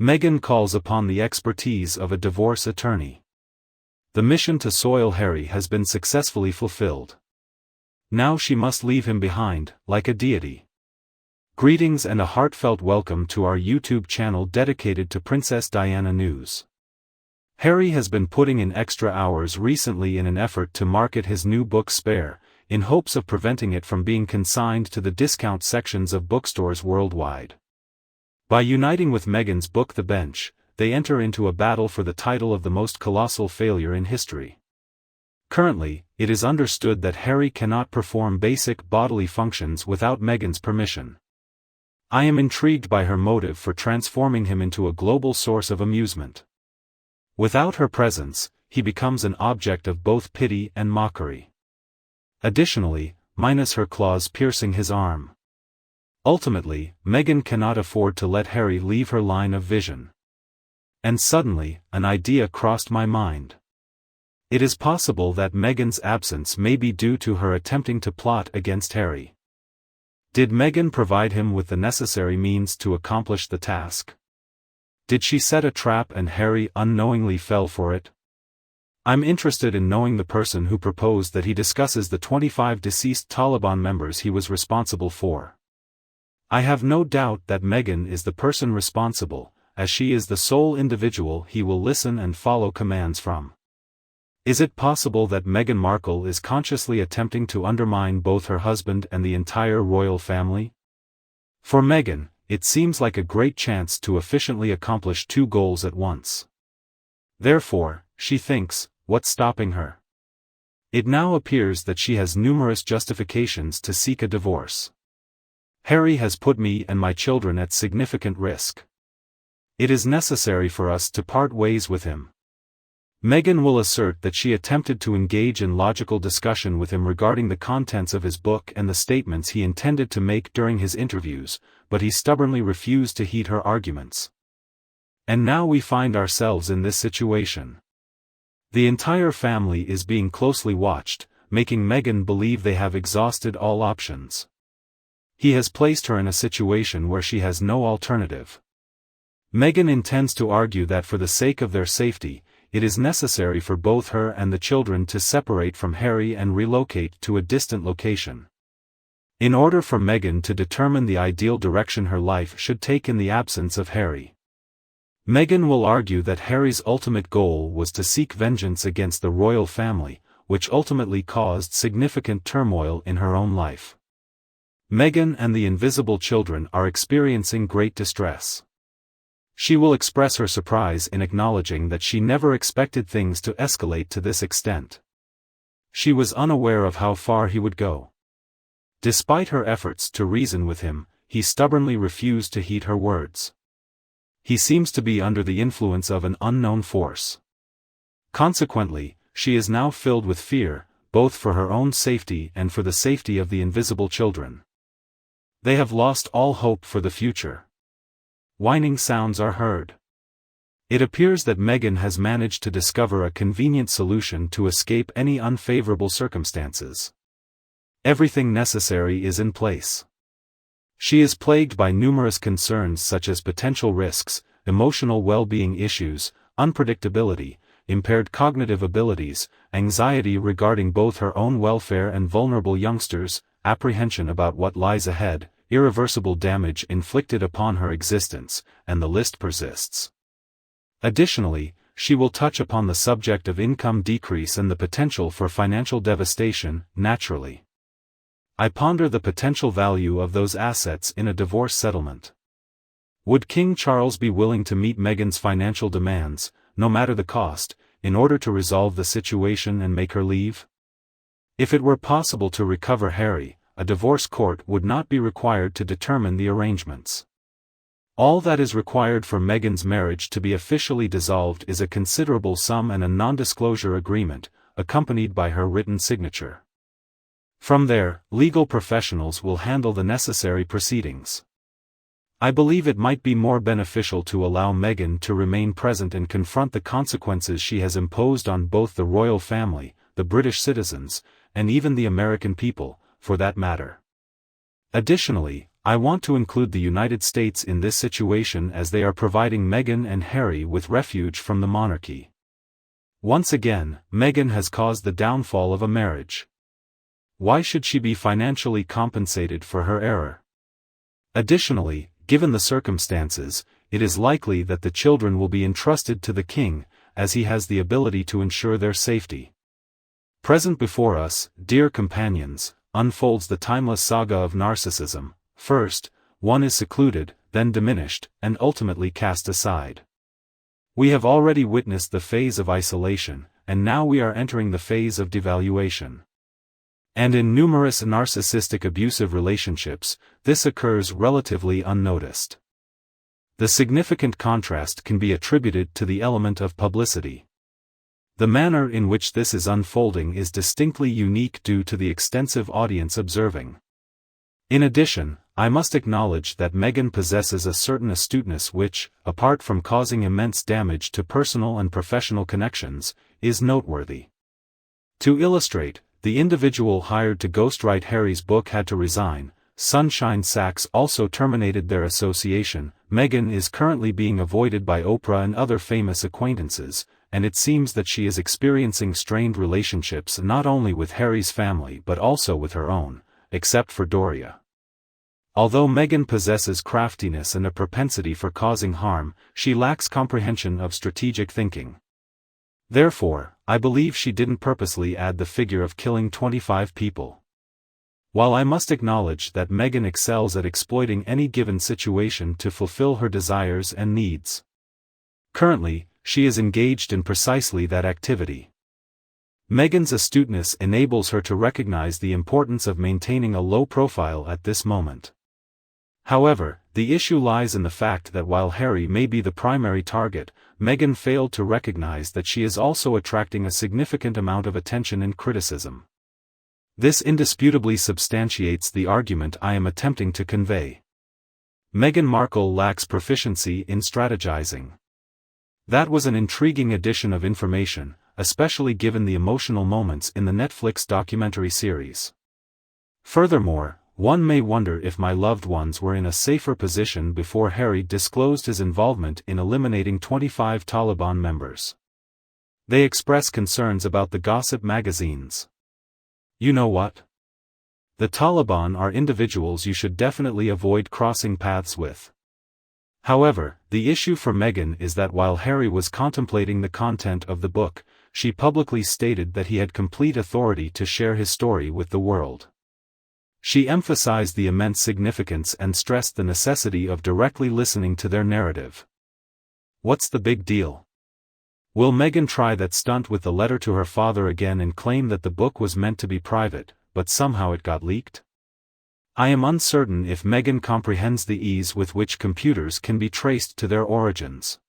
Meghan calls upon the expertise of a divorce attorney. The mission to soil Harry has been successfully fulfilled. Now she must leave him behind, like a deity. Greetings and a heartfelt welcome to our YouTube channel dedicated to Princess Diana news. Harry has been putting in extra hours recently in an effort to market his new book Spare, in hopes of preventing it from being consigned to the discount sections of bookstores worldwide. By uniting with Meghan's book The Bench, they enter into a battle for the title of the most colossal failure in history. Currently, it is understood that Harry cannot perform basic bodily functions without Meghan's permission. I am intrigued by her motive for transforming him into a global source of amusement. Without her presence, he becomes an object of both pity and mockery. Additionally, minus her claws piercing his arm. Ultimately, Meghan cannot afford to let Harry leave her line of vision. And suddenly, an idea crossed my mind. It is possible that Meghan's absence may be due to her attempting to plot against Harry. Did Meghan provide him with the necessary means to accomplish the task? Did she set a trap and Harry unknowingly fell for it? I'm interested in knowing the person who proposed that he discusses the 25 deceased Taliban members he was responsible for. I have no doubt that Meghan is the person responsible, as she is the sole individual he will listen and follow commands from. Is it possible that Meghan Markle is consciously attempting to undermine both her husband and the entire royal family? For Meghan, it seems like a great chance to efficiently accomplish two goals at once. Therefore, she thinks, what's stopping her? It now appears that she has numerous justifications to seek a divorce. Harry has put me and my children at significant risk. It is necessary for us to part ways with him. Meghan will assert that she attempted to engage in logical discussion with him regarding the contents of his book and the statements he intended to make during his interviews, but he stubbornly refused to heed her arguments. And now we find ourselves in this situation. The entire family is being closely watched, making Meghan believe they have exhausted all options. He has placed her in a situation where she has no alternative. Meghan intends to argue that for the sake of their safety, it is necessary for both her and the children to separate from Harry and relocate to a distant location. In order for Meghan to determine the ideal direction her life should take in the absence of Harry. Meghan will argue that Harry's ultimate goal was to seek vengeance against the royal family, which ultimately caused significant turmoil in her own life. Meghan and the invisible children are experiencing great distress. She will express her surprise in acknowledging that she never expected things to escalate to this extent. She was unaware of how far he would go. Despite her efforts to reason with him, he stubbornly refused to heed her words. He seems to be under the influence of an unknown force. Consequently, she is now filled with fear, both for her own safety and for the safety of the invisible children. They have lost all hope for the future. Whining sounds are heard. It appears that Meghan has managed to discover a convenient solution to escape any unfavorable circumstances. Everything necessary is in place. She is plagued by numerous concerns such as potential risks, emotional well-being issues, unpredictability, impaired cognitive abilities, anxiety regarding both her own welfare and vulnerable youngsters, apprehension about what lies ahead, irreversible damage inflicted upon her existence, and the list persists. Additionally, she will touch upon the subject of income decrease and the potential for financial devastation, naturally. I ponder the potential value of those assets in a divorce settlement. Would King Charles be willing to meet Meghan's financial demands, no matter the cost, in order to resolve the situation and make her leave? If it were possible to recover Harry, a divorce court would not be required to determine the arrangements. All that is required for Meghan's marriage to be officially dissolved is a considerable sum and a non-disclosure agreement, accompanied by her written signature. From there, legal professionals will handle the necessary proceedings. I believe it might be more beneficial to allow Meghan to remain present and confront the consequences she has imposed on both the royal family, the British citizens, and even the American people, for that matter. Additionally, I want to include the United States in this situation as they are providing Meghan and Harry with refuge from the monarchy. Once again, Meghan has caused the downfall of a marriage. Why should she be financially compensated for her error? Additionally, given the circumstances, it is likely that the children will be entrusted to the king, as he has the ability to ensure their safety. Present before us, dear companions, unfolds the timeless saga of narcissism. First, one is secluded, then diminished, and ultimately cast aside. We have already witnessed the phase of isolation, and now we are entering the phase of devaluation. And in numerous narcissistic abusive relationships, this occurs relatively unnoticed. The significant contrast can be attributed to the element of publicity. The manner in which this is unfolding is distinctly unique due to the extensive audience observing. In addition, I must acknowledge that Meghan possesses a certain astuteness which, apart from causing immense damage to personal and professional connections, is noteworthy. To illustrate, the individual hired to ghostwrite Harry's book had to resign. Sunshine Sachs also terminated their association. Meghan is currently being avoided by Oprah and other famous acquaintances, and it seems that she is experiencing strained relationships not only with Harry's family but also with her own, except for Doria. Although Meghan possesses craftiness and a propensity for causing harm, she lacks comprehension of strategic thinking. Therefore, I believe she didn't purposely add the figure of killing 25 people. While I must acknowledge that Meghan excels at exploiting any given situation to fulfill her desires and needs. Currently, she is engaged in precisely that activity. Meghan's astuteness enables her to recognize the importance of maintaining a low profile at this moment. However, the issue lies in the fact that while Harry may be the primary target, Meghan failed to recognize that she is also attracting a significant amount of attention and criticism. This indisputably substantiates the argument I am attempting to convey. Meghan Markle lacks proficiency in strategizing. That was an intriguing addition of information, especially given the emotional moments in the Netflix documentary series. Furthermore, one may wonder if my loved ones were in a safer position before Harry disclosed his involvement in eliminating 25 Taliban members. They express concerns about the gossip magazines. You know what? The Taliban are individuals you should definitely avoid crossing paths with. However, the issue for Meghan is that while Harry was contemplating the content of the book, she publicly stated that he had complete authority to share his story with the world. She emphasized the immense significance and stressed the necessity of directly listening to their narrative. What's the big deal? Will Meghan try that stunt with the letter to her father again and claim that the book was meant to be private, but somehow it got leaked? I am uncertain if Meghan comprehends the ease with which computers can be traced to their origins.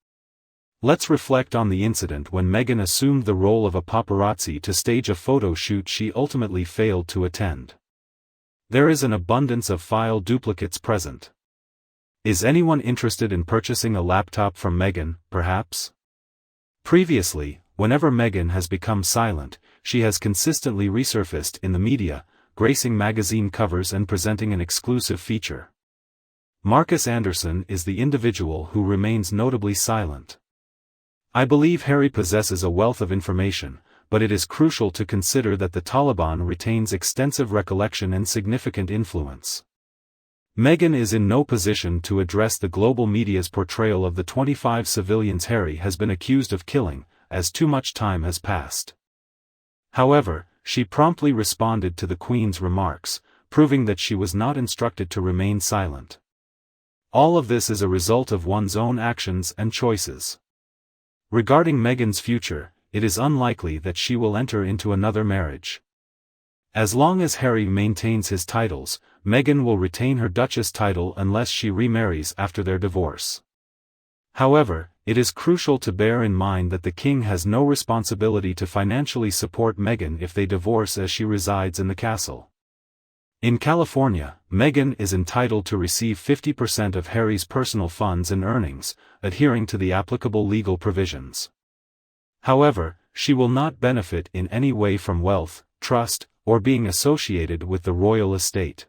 Let's reflect on the incident when Meghan assumed the role of a paparazzi to stage a photo shoot she ultimately failed to attend. There is an abundance of file duplicates present. Is anyone interested in purchasing a laptop from Meghan, perhaps? Previously, whenever Meghan has become silent, she has consistently resurfaced in the media, gracing magazine covers and presenting an exclusive feature. Marcus Anderson is the individual who remains notably silent. I believe Harry possesses a wealth of information, but it is crucial to consider that the Taliban retains extensive recollection and significant influence. Meghan is in no position to address the global media's portrayal of the 25 civilians Harry has been accused of killing, as too much time has passed. However, she promptly responded to the Queen's remarks, proving that she was not instructed to remain silent. All of this is a result of one's own actions and choices. Regarding Meghan's future, it is unlikely that she will enter into another marriage. As long as Harry maintains his titles, Meghan will retain her Duchess title unless she remarries after their divorce. However, it is crucial to bear in mind that the king has no responsibility to financially support Meghan if they divorce, as she resides in the castle. In California, Meghan is entitled to receive 50% of Harry's personal funds and earnings, adhering to the applicable legal provisions. However, she will not benefit in any way from wealth, trust, or being associated with the royal estate.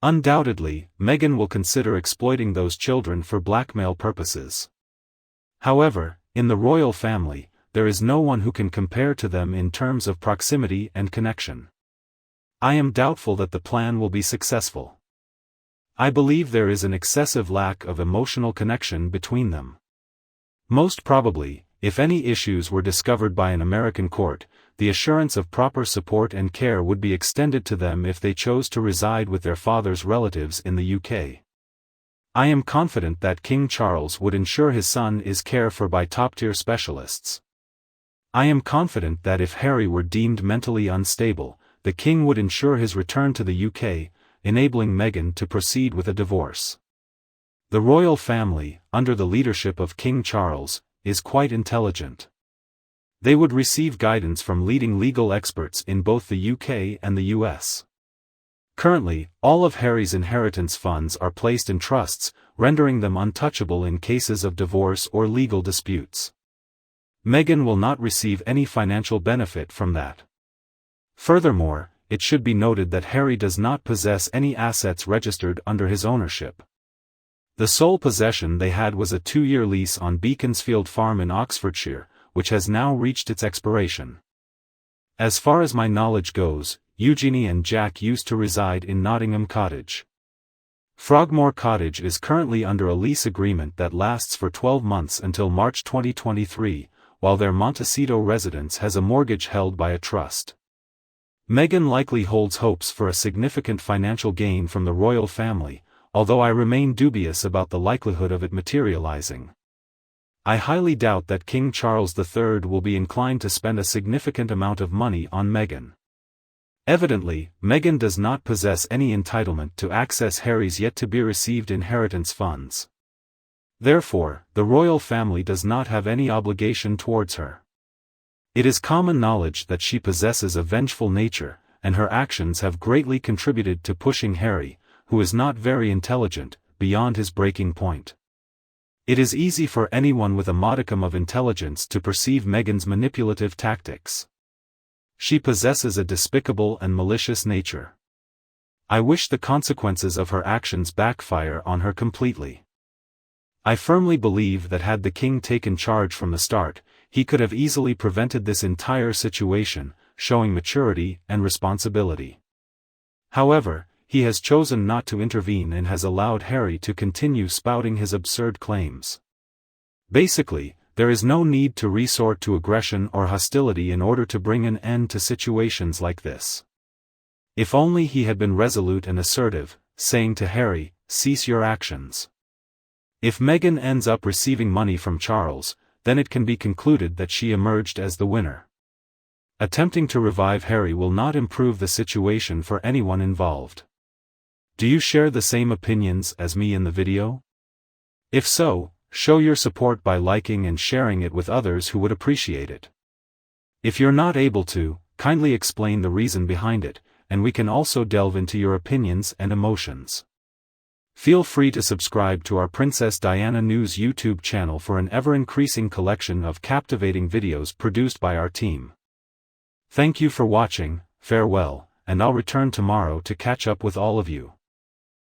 Undoubtedly, Meghan will consider exploiting those children for blackmail purposes. However, in the royal family, there is no one who can compare to them in terms of proximity and connection. I am doubtful that the plan will be successful. I believe there is an excessive lack of emotional connection between them. Most probably, if any issues were discovered by an American court, the assurance of proper support and care would be extended to them if they chose to reside with their father's relatives in the UK. I am confident that King Charles would ensure his son is cared for by top-tier specialists. I am confident that if Harry were deemed mentally unstable, the King would ensure his return to the UK, enabling Meghan to proceed with a divorce. The royal family, under the leadership of King Charles, is quite intelligent. They would receive guidance from leading legal experts in both the UK and the US. Currently, all of Harry's inheritance funds are placed in trusts, rendering them untouchable in cases of divorce or legal disputes. Meghan will not receive any financial benefit from that. Furthermore, it should be noted that Harry does not possess any assets registered under his ownership. The sole possession they had was a 2-year lease on Beaconsfield Farm in Oxfordshire, which has now reached its expiration. As far as my knowledge goes, Eugenie and Jack used to reside in Nottingham Cottage. Frogmore Cottage is currently under a lease agreement that lasts for 12 months until March 2023, while their Montecito residence has a mortgage held by a trust. Meghan likely holds hopes for a significant financial gain from the royal family, although I remain dubious about the likelihood of it materializing. I highly doubt that King Charles III will be inclined to spend a significant amount of money on Meghan. Evidently, Meghan does not possess any entitlement to access Harry's yet-to-be-received inheritance funds. Therefore, the royal family does not have any obligation towards her. It is common knowledge that she possesses a vengeful nature, and her actions have greatly contributed to pushing Harry, who is not very intelligent, beyond his breaking point. It is easy for anyone with a modicum of intelligence to perceive Meghan's manipulative tactics. She possesses a despicable and malicious nature. I wish the consequences of her actions backfire on her completely. I firmly believe that had the King taken charge from the start, he could have easily prevented this entire situation, showing maturity and responsibility. However, he has chosen not to intervene and has allowed Harry to continue spouting his absurd claims. Basically, there is no need to resort to aggression or hostility in order to bring an end to situations like this. If only he had been resolute and assertive, saying to Harry, "Cease your actions." If Meghan ends up receiving money from Charles, then it can be concluded that she emerged as the winner. Attempting to revive Harry will not improve the situation for anyone involved. Do you share the same opinions as me in the video? If so, show your support by liking and sharing it with others who would appreciate it. If you're not able to, kindly explain the reason behind it, and we can also delve into your opinions and emotions. Feel free to subscribe to our Princess Diana News YouTube channel for an ever-increasing collection of captivating videos produced by our team. Thank you for watching, farewell, and I'll return tomorrow to catch up with all of you.